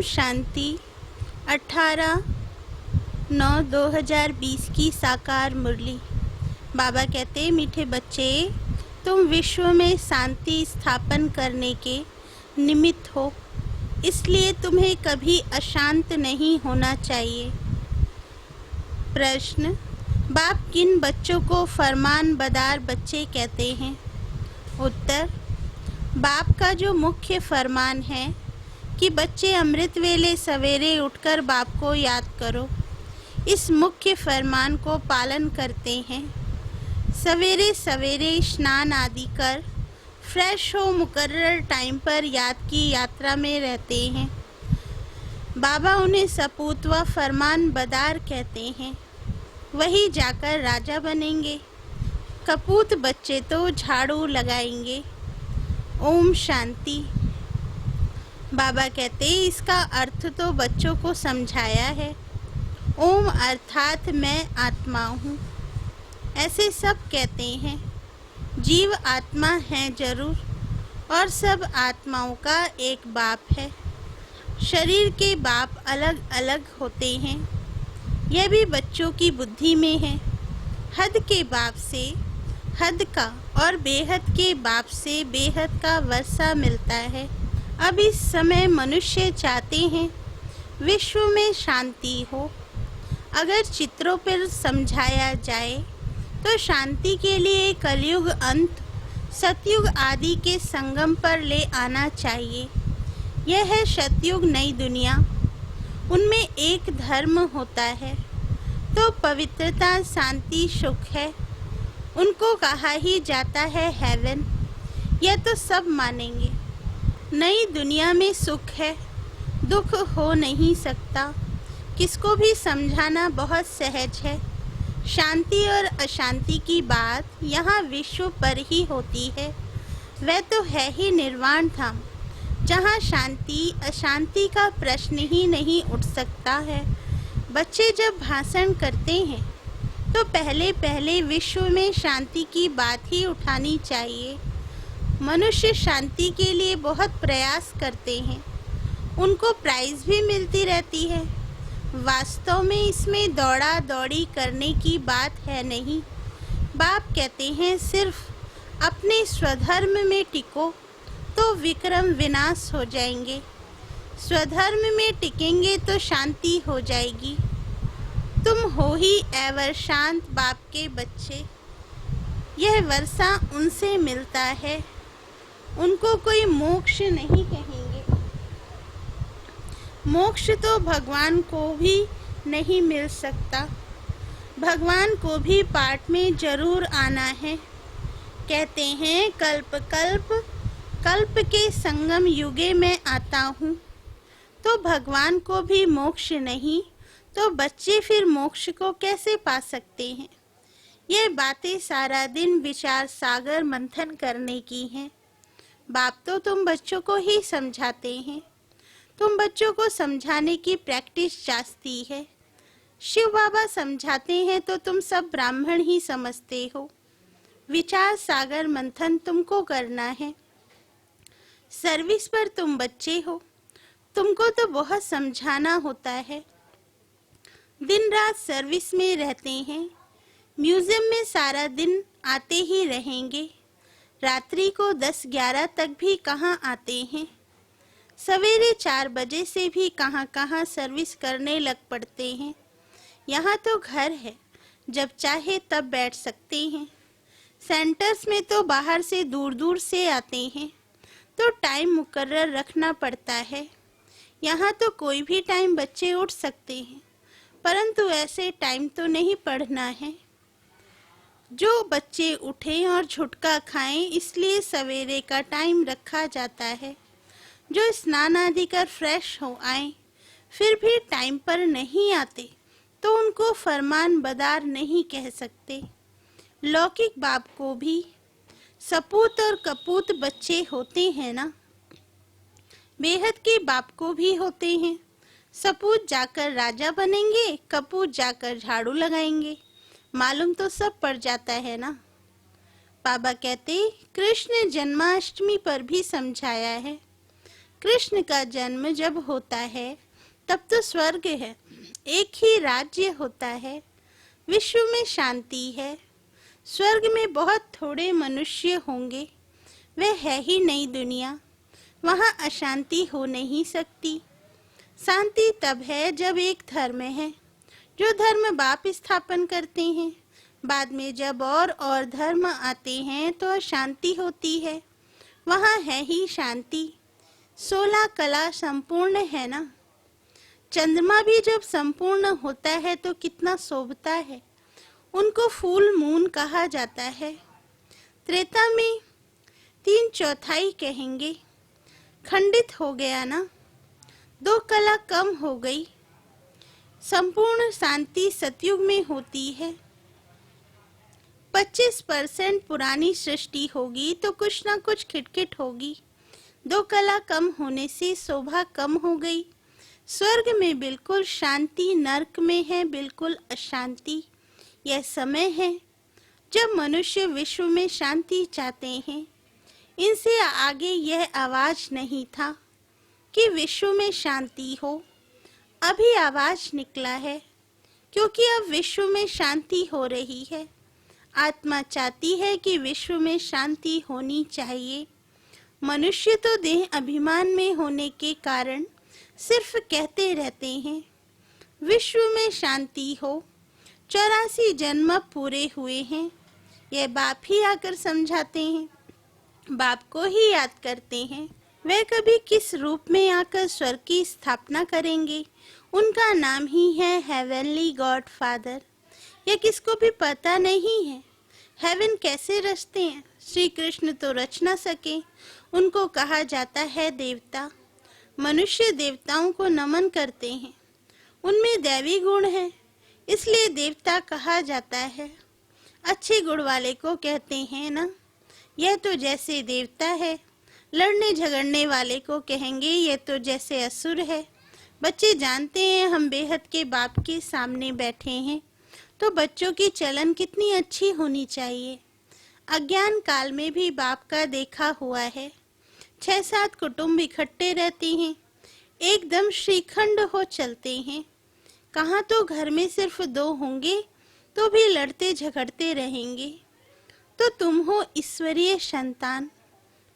शांति। 18/9/2020 की साकार मुरली। बाबा कहते, मीठे बच्चे, तुम विश्व में शांति स्थापन करने के निमित्त हो, इसलिए तुम्हें कभी अशांत नहीं होना चाहिए। प्रश्न, बाप किन बच्चों को फरमानबरदार बच्चे कहते हैं? उत्तर, बाप का जो मुख्य फरमान है कि बच्चे अमृत वेले सवेरे उठकर बाप को याद करो, इस मुख्य फरमान को पालन करते हैं। सवेरे सवेरे स्नान आदि कर फ्रेश हो मुकर्रर टाइम पर याद की यात्रा में रहते हैं। बाबा उन्हें सपूत व फरमानबरदार कहते हैं। वही जाकर राजा बनेंगे। कपूत बच्चे तो झाड़ू लगाएंगे। ओम शांति। बाबा कहते, इसका अर्थ तो बच्चों को समझाया है। ओम अर्थात मैं आत्मा हूँ, ऐसे सब कहते हैं। जीव आत्मा है जरूर, और सब आत्माओं का एक बाप है। शरीर के बाप अलग अलग होते हैं, यह भी बच्चों की बुद्धि में है। हद के बाप से हद का और बेहद के बाप से बेहद का वर्षा मिलता है। अब इस समय मनुष्य चाहते हैं विश्व में शांति हो। अगर चित्रों पर समझाया जाए तो शांति के लिए कलयुग अंत सतयुग आदि के संगम पर ले आना चाहिए। यह है सतयुग नई दुनिया। उनमें एक धर्म होता है तो पवित्रता शांति सुख है। उनको कहा ही जाता है हेवन। यह तो सब मानेंगे। नई दुनिया में सुख है, दुख हो नहीं सकता। किसको भी समझाना बहुत सहज है। शांति और अशांति की बात यहाँ विश्व पर ही होती है। वह तो है ही निर्वाण धाम, जहाँ शांति अशांति का प्रश्न ही नहीं उठ सकता है। बच्चे जब भाषण करते हैं तो पहले पहले विश्व में शांति की बात ही उठानी चाहिए। मनुष्य शांति के लिए बहुत प्रयास करते हैं, उनको प्राइज भी मिलती रहती है। वास्तव में इसमें दौड़ा दौड़ी करने की बात है नहीं। बाप कहते हैं सिर्फ अपने स्वधर्म में टिको तो विक्रम विनाश हो जाएंगे। स्वधर्म में टिकेंगे तो शांति हो जाएगी। तुम हो ही एवर शांत बाप के बच्चे। यह वर्षा उनसे मिलता है, उनको कोई मोक्ष नहीं कहेंगे। मोक्ष तो भगवान को भी नहीं मिल सकता। भगवान को भी पाठ में जरूर आना है। कहते हैं कल्प कल्प कल्प के संगम युगे में आता हूँ। तो भगवान को भी मोक्ष नहीं तो बच्चे फिर मोक्ष को कैसे पा सकते हैं? ये बातें सारा दिन विचार सागर मंथन करने की हैं। बाप तो तुम बच्चों को ही समझाते हैं। तुम बच्चों को समझाने की प्रैक्टिस जास्ती है। शिव बाबा समझाते हैं तो तुम सब ब्राह्मण ही समझते हो। विचार सागर मंथन तुमको करना है। सर्विस पर तुम बच्चे हो, तुमको तो बहुत समझाना होता है। दिन रात सर्विस में रहते हैं। म्यूजियम में सारा दिन आते ही रहेंगे। रात्रि को 10-11 तक भी कहाँ आते हैं। सवेरे 4 बजे से भी कहाँ कहाँ सर्विस करने लग पड़ते हैं। यहाँ तो घर है, जब चाहे तब बैठ सकते हैं। सेंटर्स में तो बाहर से दूर दूर से आते हैं, तो टाइम मुकर्रर रखना पड़ता है। यहाँ तो कोई भी टाइम बच्चे उठ सकते हैं, परंतु ऐसे टाइम तो नहीं पढ़ना है। जो बच्चे उठें और झुटका खाएं, इसलिए सवेरे का टाइम रखा जाता है। जो स्नान आदि कर फ्रेश हो आए, फिर भी टाइम पर नहीं आते तो उनको फरमानबरदार नहीं कह सकते। लौकिक बाप को भी सपूत और कपूत बच्चे होते हैं ना। बेहद के बाप को भी होते हैं। सपूत जाकर राजा बनेंगे, कपूत जाकर झाड़ू लगाएंगे। मालूम तो सब पड़ जाता है ना। बाबा कहते, कृष्ण जन्माष्टमी पर भी समझाया है। कृष्ण का जन्म जब होता है तब तो स्वर्ग है, एक ही राज्य होता है, विश्व में शांति है। स्वर्ग में बहुत थोड़े मनुष्य होंगे, वह है ही नई दुनिया, वहाँ अशांति हो नहीं सकती। शांति तब है जब एक धर्म है, जो धर्म बाप स्थापन करते हैं। बाद में जब और धर्म आते हैं तो अशांति होती है, वहाँ है ही शांति। 16 कला संपूर्ण है ना। चंद्रमा भी जब संपूर्ण होता है तो कितना शोभता है, उनको फूल मून कहा जाता है। त्रेता में 3/4 कहेंगे, खंडित हो गया ना, 2 कला कम हो गई। संपूर्ण शांति सतयुग में होती है। 25% पुरानी सृष्टि होगी तो कुछ ना कुछ खिटखिट होगी। 2 कला कम होने से शोभा कम हो गई। स्वर्ग में बिल्कुल शांति, नरक में है बिल्कुल अशांति। यह समय है जब मनुष्य विश्व में शांति चाहते हैं। इनसे आगे यह आवाज नहीं था कि विश्व में शांति हो। अभी आवाज निकला है, क्योंकि अब विश्व में शांति हो रही है। आत्मा चाहती है कि विश्व में शांति होनी चाहिए। मनुष्य तो देह अभिमान में होने के कारण सिर्फ कहते रहते हैं विश्व में शांति हो। 84 जन्म पूरे हुए हैं, यह बाप ही आकर समझाते हैं, बाप को ही याद करते हैं। वे कभी किस रूप में आकर स्वर्ग की स्थापना करेंगे, उनका नाम ही है हेवनली गॉड फादर। यह किसको भी पता नहीं है। हेवन कैसे रचते हैं, श्री कृष्ण तो रच ना सके, उनको कहा जाता है देवता। मनुष्य देवताओं को नमन करते हैं, उनमें दैवी गुण है, इसलिए देवता कहा जाता है। अच्छे गुण वाले को कहते हैं ना, यह तो जैसे देवता है। लड़ने झगड़ने वाले को कहेंगे यह तो जैसे असुर है। बच्चे जानते हैं हम बेहद के बाप के सामने बैठे हैं, तो बच्चों की चलन कितनी अच्छी होनी चाहिए। अज्ञान काल में भी बाप का देखा हुआ है। 6-7 कुटुंब इकट्ठे रहते हैं, एकदम श्रीखंड हो चलते हैं। कहाँ तो घर में सिर्फ 2 होंगे तो भी लड़ते झगड़ते रहेंगे। तो तुम हो ईश्वरीय संतान,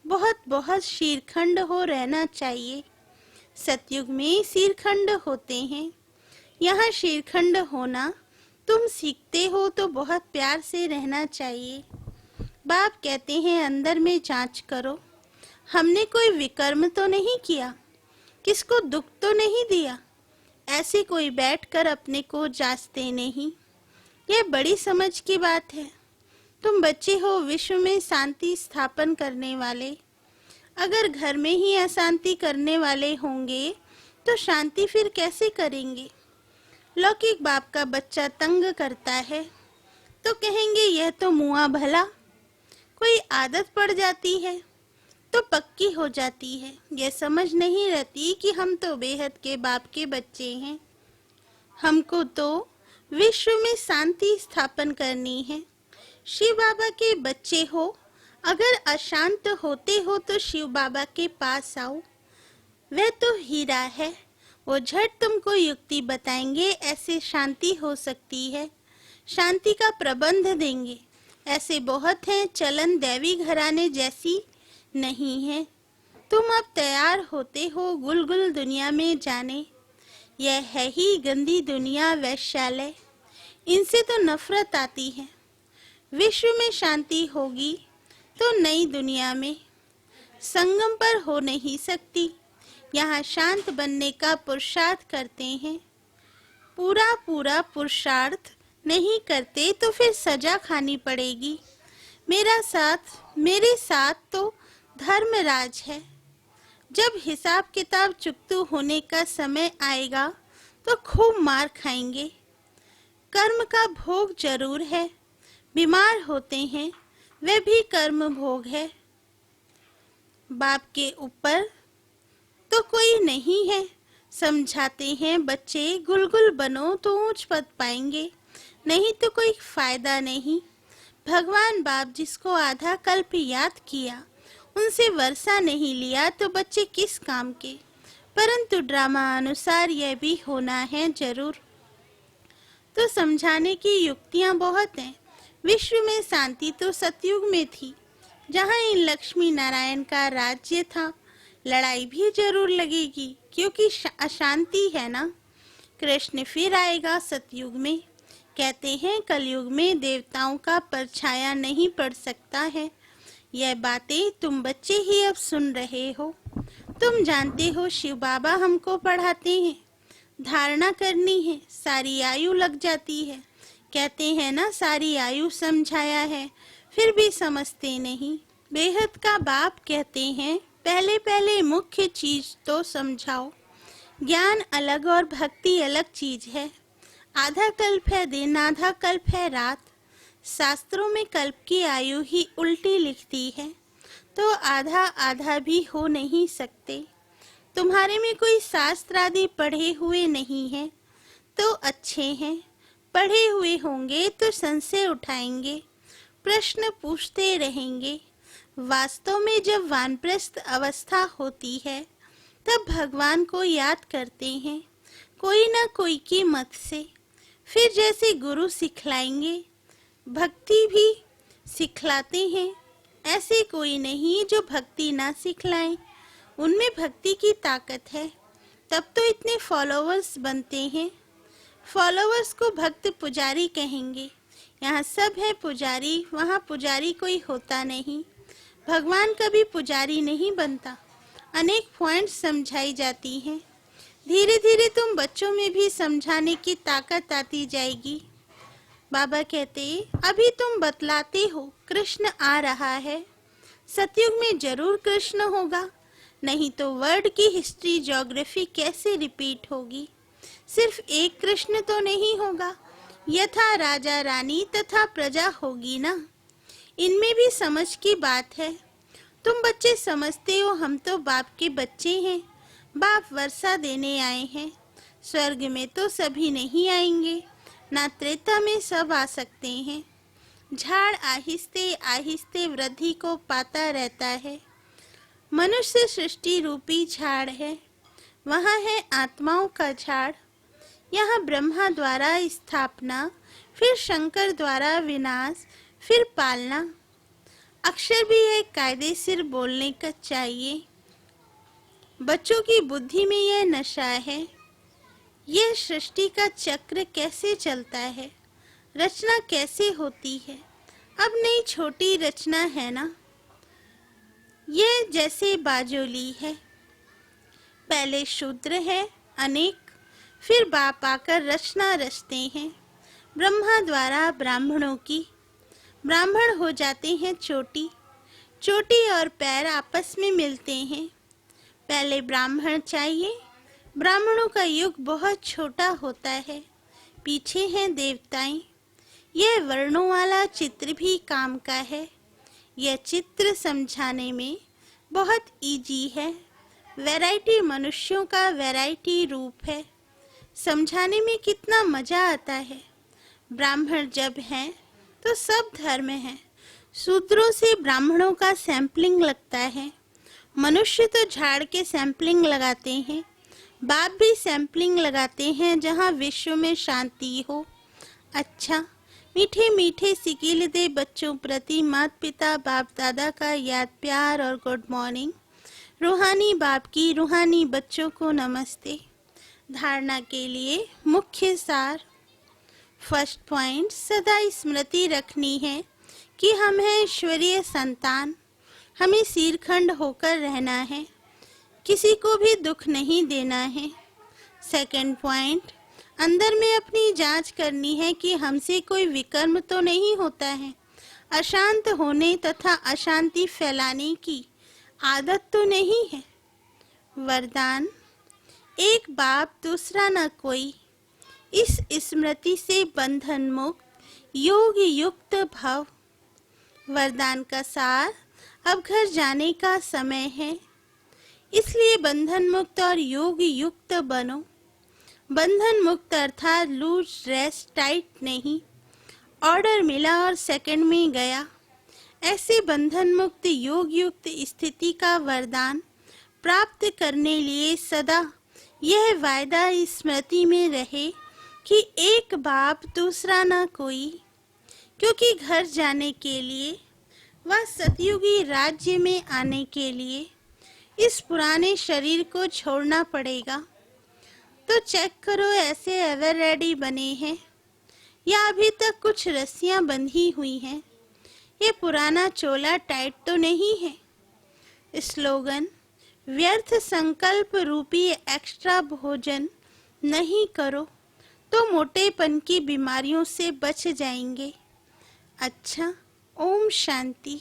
बहुत बहुत शीरखंड हो रहना चाहिए। सतयुग में शीरखंड होते हैं, यहाँ शीरखंड होना तुम सीखते हो तो बहुत प्यार से रहना चाहिए। बाप कहते हैं अंदर में जांच करो, हमने कोई विकर्म तो नहीं किया, किसको दुख तो नहीं दिया। ऐसे कोई बैठकर अपने को जांचते नहीं, यह बड़ी समझ की बात है। तुम बच्चे हो विश्व में शांति स्थापन करने वाले। अगर घर में ही अशांति करने वाले होंगे तो शांति फिर कैसे करेंगे। लौकिक बाप का बच्चा तंग करता है तो कहेंगे यह तो मुआ भला। कोई आदत पड़ जाती है तो पक्की हो जाती है। यह समझ नहीं रहती कि हम तो बेहद के बाप के बच्चे हैं, हमको तो विश्व में शांति स्थापन करनी है। शिव बाबा के बच्चे हो, अगर अशांत होते हो तो शिव बाबा के पास आओ, वह तो हीरा है, वो झट तुमको युक्ति बताएंगे, ऐसे शांति हो सकती है, शांति का प्रबंध देंगे। ऐसे बहुत हैं, चलन दैवी घराने जैसी नहीं है। तुम अब तैयार होते हो गुलगुल दुनिया में जाने। यह है ही गंदी दुनिया, वैश्यालय, इनसे तो नफरत आती है। विश्व में शांति होगी तो नई दुनिया में संगम पर हो नहीं सकती। यहाँ शांत बनने का पुरुषार्थ करते हैं। पूरा पुरुषार्थ नहीं करते तो फिर सजा खानी पड़ेगी। मेरे साथ तो धर्मराज है। जब हिसाब किताब चुकतू होने का समय आएगा तो खूब मार खाएंगे। कर्म का भोग जरूर है, बीमार होते हैं, वह भी कर्म भोग है। बाप के ऊपर तो कोई नहीं है। समझाते हैं बच्चे गुलगुल बनो तो ऊंच पद पाएंगे, नहीं तो कोई फायदा नहीं। भगवान बाप जिसको आधा कल्प याद किया उनसे वर्षा नहीं लिया तो बच्चे किस काम के। परंतु ड्रामा अनुसार यह भी होना है जरूर। तो समझाने की युक्तियां बहुत हैं। विश्व में शांति तो सतयुग में थी, जहां इन लक्ष्मी नारायण का राज्य था। लड़ाई भी जरूर लगेगी, क्योंकि अशांति है ना। कृष्ण फिर आएगा सतयुग में। कहते हैं कलयुग में देवताओं का परछाया नहीं पड़ सकता है। यह बातें तुम बच्चे ही अब सुन रहे हो। तुम जानते हो शिव बाबा हमको पढ़ाते हैं। धारणा करनी है, सारी आयु लग जाती है। कहते हैं ना सारी आयु समझाया है, फिर भी समझते नहीं। बेहद का बाप कहते हैं पहले पहले मुख्य चीज तो समझाओ। ज्ञान अलग और भक्ति अलग चीज है। आधा कल्प है दिन, आधा कल्प है रात। शास्त्रों में कल्प की आयु ही उल्टी लिखती है, तो आधा आधा भी हो नहीं सकते। तुम्हारे में कोई शास्त्र आदि पढ़े हुए नहीं है तो अच्छे हैं। पढ़े हुए होंगे तो संशय उठाएंगे, प्रश्न पूछते रहेंगे। वास्तव में जब वानप्रस्थ अवस्था होती है तब भगवान को याद करते हैं, कोई न कोई की मत से। फिर जैसे गुरु सिखलाएंगे, भक्ति भी सिखलाते हैं। ऐसे कोई नहीं जो भक्ति ना सिखलाए। उनमें भक्ति की ताकत है, तब तो इतने फॉलोअर्स बनते हैं। फॉलोअर्स को भक्त पुजारी कहेंगे। यहाँ सब है पुजारी, वहाँ पुजारी कोई होता नहीं। भगवान कभी पुजारी नहीं बनता। अनेक पॉइंट्स समझाई जाती हैं। धीरे धीरे तुम बच्चों में भी समझाने की ताकत आती जाएगी। बाबा कहते अभी तुम बतलाते हो कृष्ण आ रहा है। सतयुग में जरूर कृष्ण होगा, नहीं तो वर्ल्ड की हिस्ट्री ज्योग्राफी कैसे रिपीट होगी। सिर्फ एक कृष्ण तो नहीं होगा, यथा राजा रानी तथा प्रजा होगी ना। इनमें भी समझ की बात है। तुम बच्चे समझते हो हम तो बाप के बच्चे हैं। बाप वर्षा देने आए हैं। स्वर्ग में तो सभी नहीं आएंगे, ना त्रेता में सब आ सकते हैं। झाड़ आहिस्ते आहिस्ते वृद्धि को पाता रहता है। मनुष्य सृष्टि रूपी झाड़ है, वहाँ है आत्माओं का झाड़। यहाँ ब्रह्मा द्वारा स्थापना, फिर शंकर द्वारा विनाश, फिर पालना। अक्षर भी एक कायदे से बोलने का चाहिए। बच्चों की बुद्धि में यह नशा है। यह सृष्टि का चक्र कैसे चलता है, रचना कैसे होती है। अब नई छोटी रचना है ना। यह जैसे बाजोली है, पहले शूद्र है अनेक, फिर बाप आकर रचना रचते हैं। ब्रह्मा द्वारा ब्राह्मणों की, ब्राह्मण हो जाते हैं चोटी। चोटी और पैर आपस में मिलते हैं। पहले ब्राह्मण चाहिए। ब्राह्मणों का युग बहुत छोटा होता है, पीछे हैं देवताएं। यह वर्णों वाला चित्र भी काम का है। यह चित्र समझाने में बहुत इजी है। वैरायटी मनुष्यों का वैरायटी रूप है। समझाने में कितना मजा आता है। ब्राह्मण जब हैं तो सब धर्म है। शूद्रों से ब्राह्मणों का सैंपलिंग लगता है। मनुष्य तो झाड़ के सैंपलिंग लगाते हैं, बाप भी सैंपलिंग लगाते हैं जहाँ विश्व में शांति हो। अच्छा, मीठे मीठे सिकील दे बच्चों प्रति माता पिता बाप दादा का याद प्यार और गुड मॉर्निंग। रूहानी बाप की रूहानी बच्चों को नमस्ते। धारणा के लिए मुख्य सार। फर्स्ट पॉइंट, सदा स्मृति रखनी है कि हम हैं ईश्वरीय संतान। हमें सिरखंड होकर रहना है, किसी को भी दुख नहीं देना है। सेकंड पॉइंट, अंदर में अपनी जांच करनी है कि हमसे कोई विकर्म तो नहीं होता है। अशांत होने तथा अशांति फैलाने की आदत तो नहीं है। वरदान, एक बाप दूसरा न कोई। इस स्मृति से बंधन मुक्त योग युक्त भव। वरदान का सार, अब घर जाने का समय है, इसलिए बंधन मुक्त और योग युक्त बनो। बंधन मुक्त अर्थात लूज रेस्ट टाइट नहीं। ऑर्डर मिला और सेकंड में गया, ऐसे बंधन मुक्त योग युक्त स्थिति का वरदान प्राप्त करने लिए सदा यह वायदा स्मृति में रहे कि एक बाप दूसरा न कोई, क्योंकि घर जाने के लिए व सतयुगी राज्य में आने के लिए इस पुराने शरीर को छोड़ना पड़ेगा। तो चेक करो ऐसे एवर रेडी बने हैं या अभी तक कुछ रस्सियां बंधी हुई हैं। ये पुराना चोला टाइट तो नहीं है। स्लोगन: व्यर्थ संकल्प रूपी एक्स्ट्रा भोजन नहीं करो तो मोटेपन की बीमारियों से बच जाएंगे। अच्छा, ओम शांति।